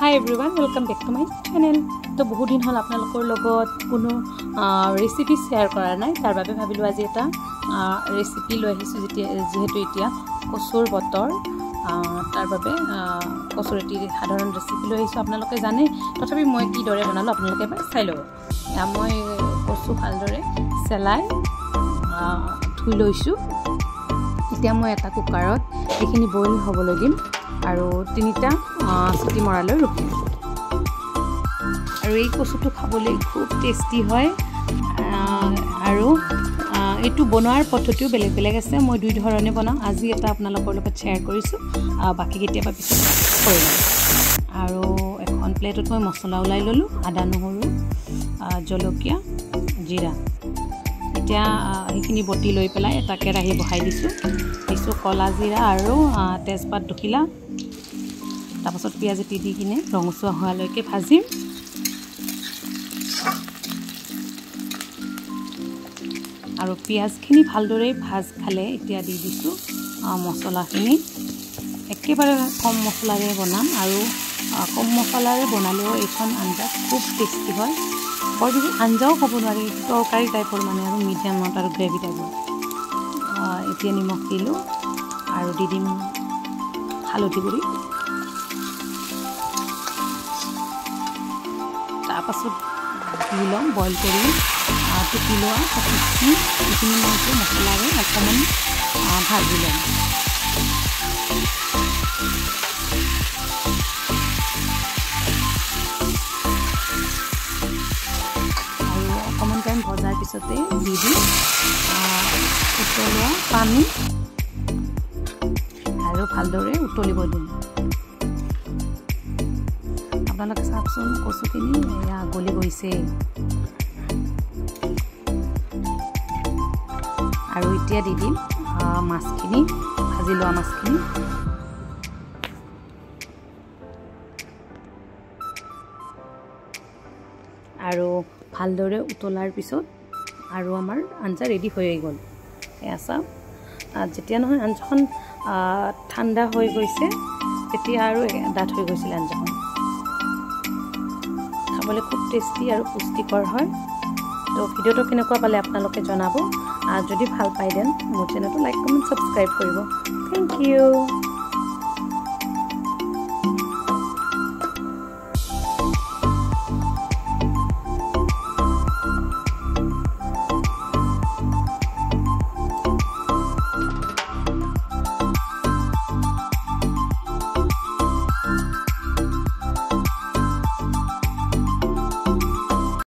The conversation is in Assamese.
Hi everyone, welcome back to my channel. তো বহুত দিন হল আপোনালোকৰ লগত কোনো ৰেচিপি শেয়াৰ কৰা নাই, তাৰ বাবে ভাবিলো আজি এটা ৰেচিপি লৈ আহিছো যেহেতু এতিয়া কচুৰ বতৰ, তাৰ বাবে কচুৰ এটি সাধাৰণ ৰেচিপি লৈ আহিছো। আপোনালোকে জানে, তথাপি মই কি দৰে বনালো আপোনালোকে এবাৰ চাই লব। মই কচু ভালদৰে চেলাই ধুই লৈছো। এতিয়া মই এটা কুকাৰত এইখিনি বইল হ'বলৈ দিম আৰু 3টা চিটি মৰালৈ ৰখিম। আৰু এই কচুটো খাবলৈ খুব টেষ্টি হয় আৰু এইটো বনোৱাৰ পদ্ধতিও বেলেগ বেলেগ আছে। মই দুই ধৰণে বনাওঁ, আজি এটা আপোনালোকৰ লগত শ্বেয়াৰ কৰিছোঁ, বাকী কেতিয়াবা পিছত কৰিম। আৰু এখন প্লেটত মই মছলা ওলাই ল'লোঁ, আদা নহৰু জলকীয়া জিৰা। এতিয়া এইখিনি বটি লৈ পেলাই এটা কেৰাহী বহাই দিছোঁ, কলা জিৰা আৰু তেজপাত দুখিলা। তাৰপাছত পিঁয়াজ এটি দি কিনে ৰঙচুৱা হোৱালৈকে ভাজিম। আৰু পিঁয়াজখিনি ভালদৰে ভাজ খালে এতিয়া দি দিছোঁ মছলাখিনি। একেবাৰে কম মছলাৰে বনাম আৰু কম মছলাৰে বনালেও এইখন আঞ্জা খুব টেষ্টি হয়। বৰ বেছি আঞ্জাও খাব নোৱাৰি, তৰকাৰী টাইপৰ মানে, আৰু মিডিয়ামত আৰু গ্ৰেভি টাইপৰ। এতিয়া নিমখ দিলোঁ আৰু দি দিম হালধি গুড়ি। তাৰপাছত দি ল'ম বইল কৰি টুকি লোৱা কচুখিনি, এইখিনি মই মছলাৰে অকণমান ভাজি ল'ম। আৰু অকণমান টাইম ভজাৰ পিছতে দি দিম উতলোৱা পানী আৰু ভালদৰে উতলিব দিম। আপোনালোকে চাওকচোন, কচুখিনি এয়া গলি গৈছে। আৰু এতিয়া দি দিম মাছখিনি, ভাজি লোৱা মাছখিনি। আৰু ভালদৰে উতলাৰ পিছত আৰু আমাৰ আঞ্জা ৰেডি হৈয়ে গ'ল। এয়া চাওক, যেতিয়া নহয় আঞ্জাখন ঠাণ্ডা হৈ গৈছে, তেতিয়া আৰু ডাঠ হৈ গৈছিলে আঞ্জাখন। খাবলৈ খুব টেষ্টি আৰু পুষ্টিকৰ হয়। তো ভিডিঅ'টো কেনেকুৱা পালে আপোনালোকে জনাব। যদি ভাল পাই দেন মোৰ চেনেলটো লাইক কমেণ্ট ছাবস্ক্ৰাইব কৰিব। Thank U.